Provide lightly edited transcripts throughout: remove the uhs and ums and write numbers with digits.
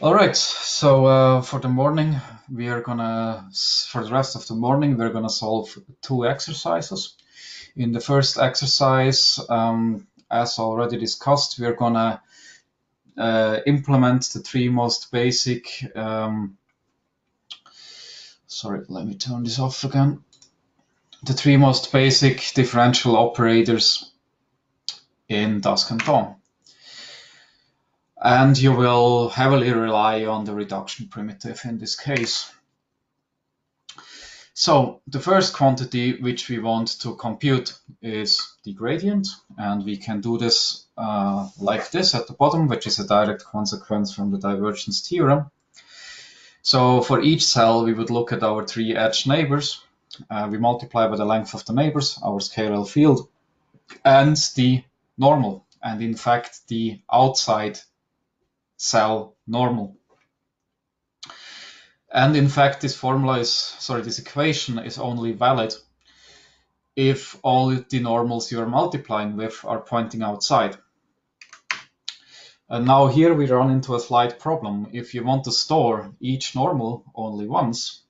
All right, so for the morning, for the rest of the morning, we're gonna solve two exercises. In the first exercise, as already discussed, we're gonna implement the three most basic, sorry, let me turn this off again. The three most basic differential operators in dusk and dawn. And you will heavily rely on the reduction primitive in this case. So the first quantity which we want to compute is the gradient, and we can do this like this at the bottom, which is a direct consequence from the divergence theorem. So for each cell, we would look at our three edge neighbors. We multiply by the length of the neighbors, our scalar field, and the normal, and in fact the outside cell normal. And in fact, this equation is only valid if all the normals you're multiplying with are pointing outside. And now here we run into a slight problem. If you want to store each normal only once,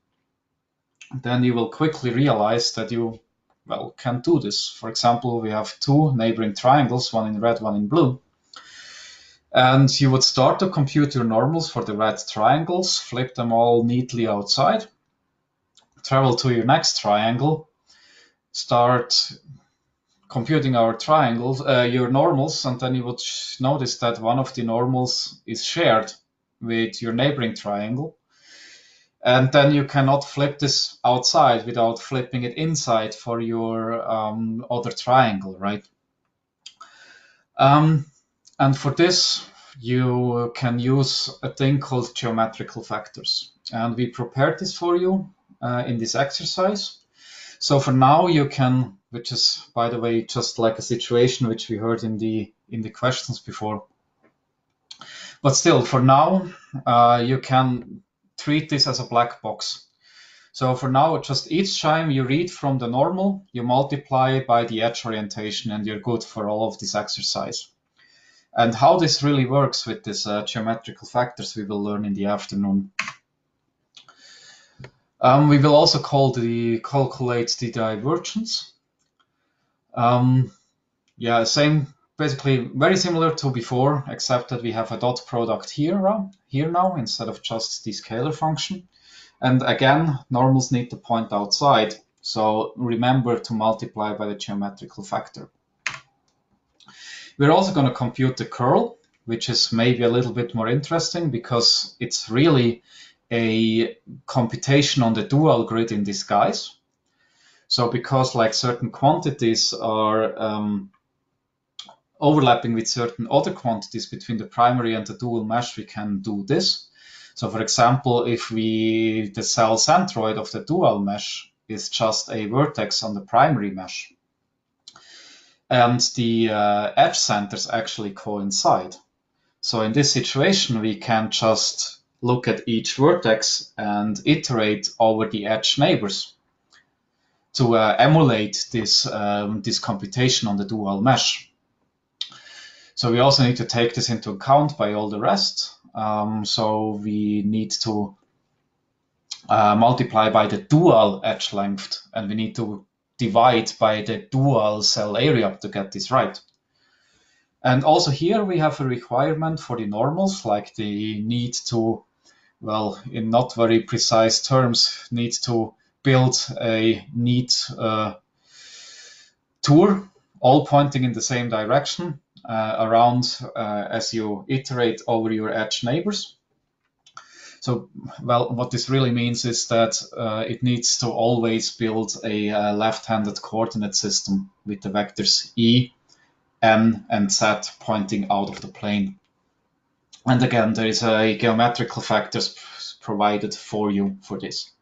then you will quickly realize that you, can't do this. For example, we have two neighboring triangles, one in red, one in blue. And you would start to compute your normals for the red triangles, flip them all neatly outside, travel to your next triangle, start computing our triangles, your normals, and then you would notice that one of the normals is shared with your neighboring triangle. And then you cannot flip this outside without flipping it inside for your other triangle, right? And for this, you can use a thing called geometrical factors. And we prepared this for you in this exercise. So for now, you can, which is, by the way, just like a situation which we heard in the questions before. But still, for now, you can treat this as a black box. So for now, just each time you read from the normal, you multiply by the edge orientation, and you're good for all of this exercise. And how this really works with this geometrical factors, we will learn in the afternoon. We will also calculate the divergence. Same, basically very similar to before, except that we have a dot product here now instead of just the scalar function. And again, normals need to point outside. So remember to multiply by the geometrical factor. We're also going to compute the curl, which is maybe a little bit more interesting because it's really a computation on the dual grid in disguise. So because like certain quantities are overlapping with certain other quantities between the primary and the dual mesh, we can do this. So for example, if the cell centroid of the dual mesh is just a vertex on the primary mesh, and the edge centers actually coincide. So in this situation, we can just look at each vertex and iterate over the edge neighbors to emulate this computation on the dual mesh. So we also need to take this into account by all the rest. So we need to multiply by the dual edge length, and we need to divide by the dual cell area to get this right. And also here we have a requirement for the normals, like the need to, in not very precise terms, need to build a neat tour, all pointing in the same direction around as you iterate over your edge neighbors. So, what this really means is that it needs to always build a left-handed coordinate system with the vectors E, N, and Z pointing out of the plane. And again, there is a geometrical factors provided for you for this.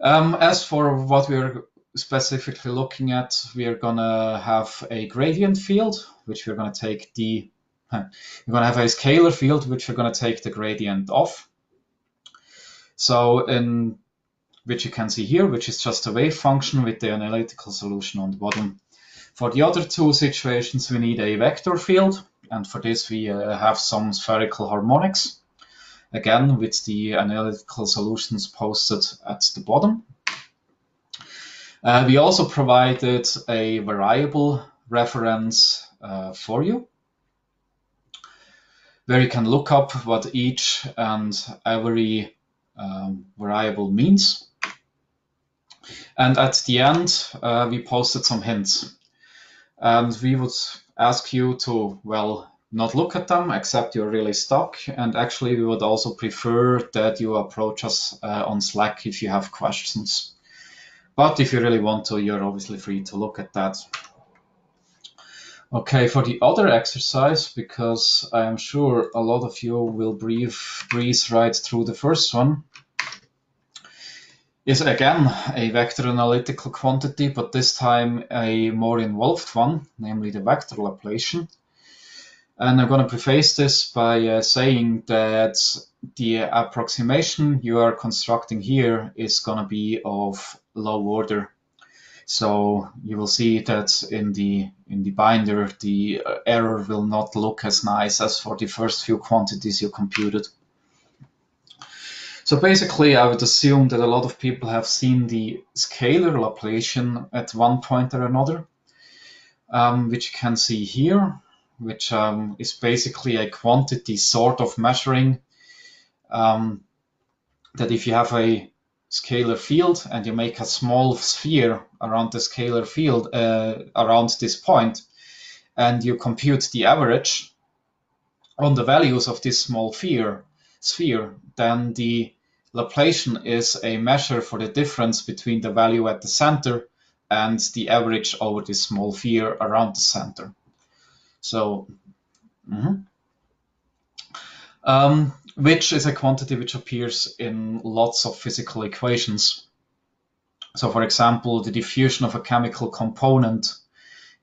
As for what we're specifically looking at, we are gonna have a gradient field, which we're gonna take we're going to have a scalar field, which we're going to take the gradient of. So which you can see here, which is just a wave function with the analytical solution on the bottom. For the other two situations, we need a vector field, and for this we have some spherical harmonics, again with the analytical solutions posted at the bottom. We also provided a variable reference for you, where you can look up what each and every variable means. And at the end, we posted some hints. And we would ask you to, well, not look at them, except you're really stuck. And actually, we would also prefer that you approach us on Slack if you have questions. But if you really want to, you're obviously free to look at that. Okay, for the other exercise, because I am sure a lot of you will breeze right through the first one, is again a vector analytical quantity, but this time a more involved one, namely the vector Laplacian. And I'm going to preface this by saying that the approximation you are constructing here is going to be of low order. So you will see that in the binder, the error will not look as nice as for the first few quantities you computed. So basically, I would assume that a lot of people have seen the scalar Laplacian at one point or another, which you can see here, which is basically a quantity sort of measuring that if you have a scalar field and you make a small sphere around the scalar field around this point, and you compute the average on the values of this small sphere, then the Laplacian is a measure for the difference between the value at the center and the average over this small sphere around the center. So, which is a quantity which appears in lots of physical equations. So, for example, the diffusion of a chemical component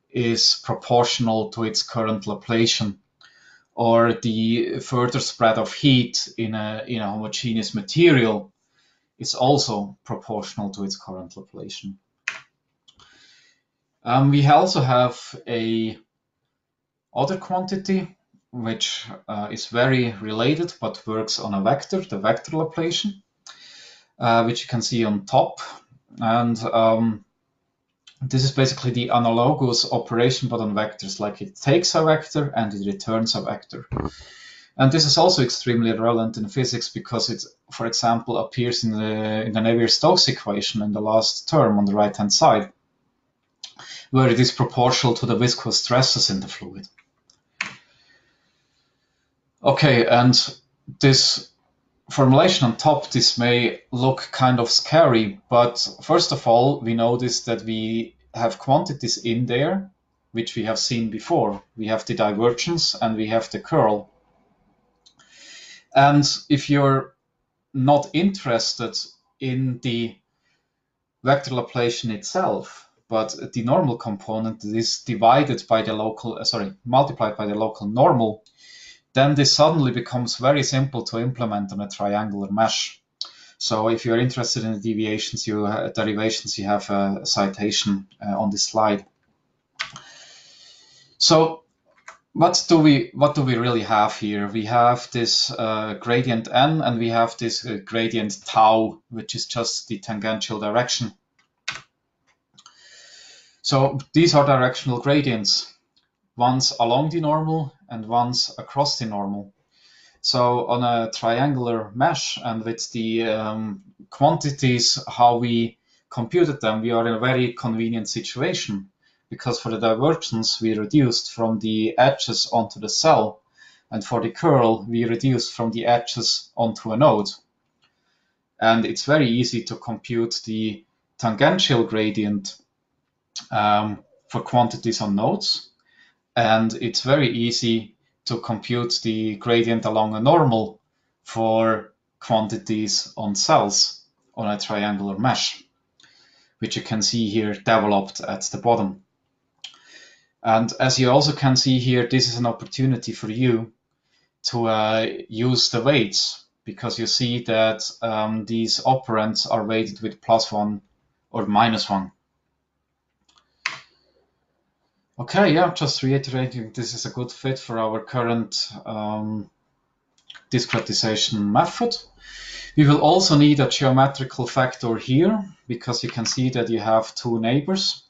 is proportional to its current Laplacian, or the further spread of heat in a homogeneous material is also proportional to its current Laplacian. We also have a other quantity which is very related but works on a vector, the vector Laplacian, which you can see on top. And this is basically the analogous operation but on vectors, like it takes a vector and it returns a vector. And this is also extremely relevant in physics because it, for example, appears in the Navier-Stokes equation in the last term on the right-hand side, where it is proportional to the viscous stresses in the fluid. Okay, and this formulation on top, this may look kind of scary, but first of all, we notice that we have quantities in there, which we have seen before. We have the divergence and we have the curl. And if you're not interested in the vector Laplacian itself, but the normal component is divided by the local, multiplied by the local normal, then this suddenly becomes very simple to implement on a triangular mesh. So if you're interested in the derivations, you have a citation on this slide. So what do we really have here? We have this gradient n, and we have this gradient tau, which is just the tangential direction. So these are directional gradients, once along the normal and once across the normal. So on a triangular mesh and with the quantities, how we computed them, we are in a very convenient situation, because for the divergence, we reduced from the edges onto the cell, and for the curl, we reduced from the edges onto a node. And it's very easy to compute the tangential gradient for quantities on nodes, and it's very easy to compute the gradient along a normal for quantities on cells on a triangular mesh, which you can see here developed at the bottom. And as you also can see here, this is an opportunity for you to use the weights, because you see that these operands are weighted with +1 or -1. Okay, yeah, just reiterating, this is a good fit for our current discretization method. We will also need a geometrical factor here, because you can see that you have two neighbors.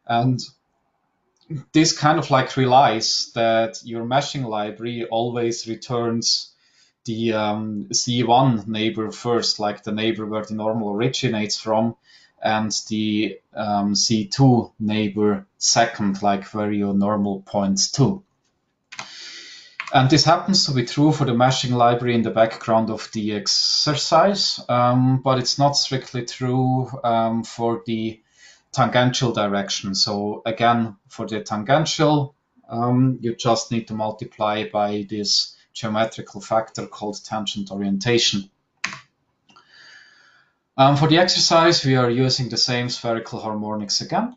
And this kind of like relies that your meshing library always returns the C1 neighbor first, like the neighbor where the normal originates from, and the C2 neighbor second, like where your normal points to. And this happens to be true for the meshing library in the background of the exercise, but it's not strictly true for the tangential direction. So again, for the tangential, you just need to multiply by this geometrical factor called tangent orientation. For the exercise, we are using the same spherical harmonics again.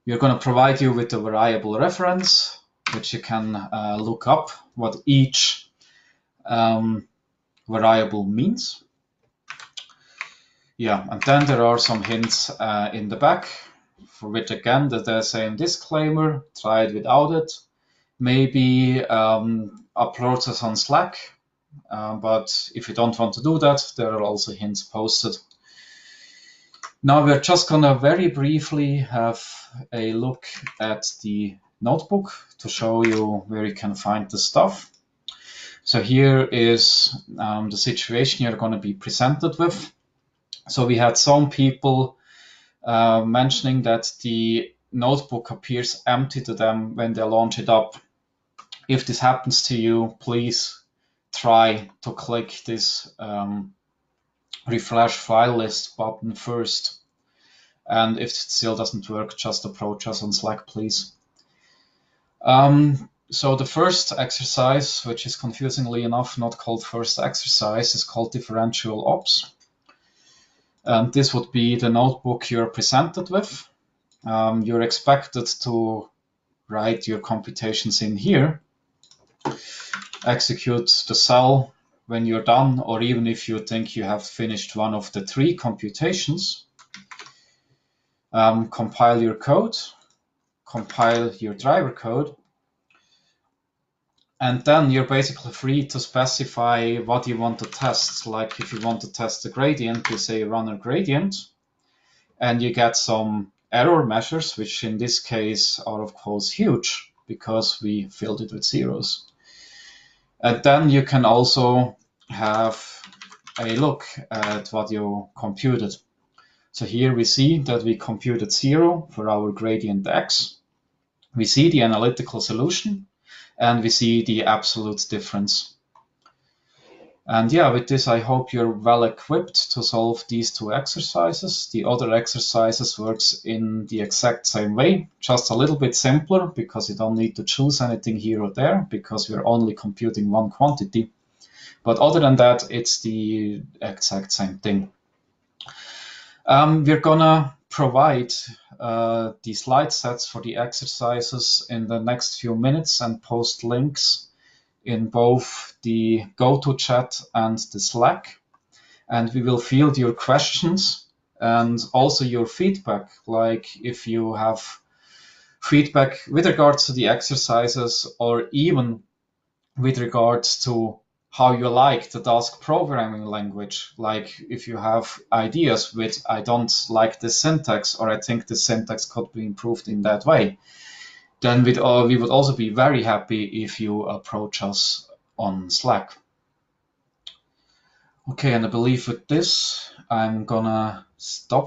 We are going to provide you with a variable reference, which you can look up what each variable means. Yeah, and then there are some hints in the back, for which again the same disclaimer, try it without it. Maybe upload us on Slack, but if you don't want to do that, there are also hints posted. Now we're just gonna very briefly have a look at the notebook to show you where you can find the stuff. So here is the situation you're going to be presented with. So we had some people mentioning that the notebook appears empty to them when they launch it up. If this happens to you, please try to click this refresh file list button first. And if it still doesn't work, just approach us on Slack, please. So the first exercise, which is confusingly enough not called first exercise, is called differential ops. And this would be the notebook you're presented with. You're expected to write your computations in here, execute the cell when you're done, or even if you think you have finished one of the three computations, compile your code, compile your driver code, and then you're basically free to specify what you want to test. Like if you want to test the gradient, you say run a gradient, and you get some error measures, which in this case are of course huge because we filled it with zeros. And then you can also have a look at what you computed. So here we see that we computed 0 for our gradient x. We see the analytical solution, and we see the absolute difference. And yeah, with this, I hope you're well equipped to solve these two exercises. The other exercises works in the exact same way, just a little bit simpler because you don't need to choose anything here or there because we're only computing one quantity. But other than that, it's the exact same thing. We're gonna provide the slide sets for the exercises in the next few minutes and post links in both the GoToChat and the Slack. And we will field your questions and also your feedback, like if you have feedback with regards to the exercises or even with regards to how you like the Dusk programming language. Like if you have ideas with, I don't like the syntax, or I think the syntax could be improved in that way, then we would also be very happy if you approach us on Slack. Okay, and I believe with this, I'm gonna stop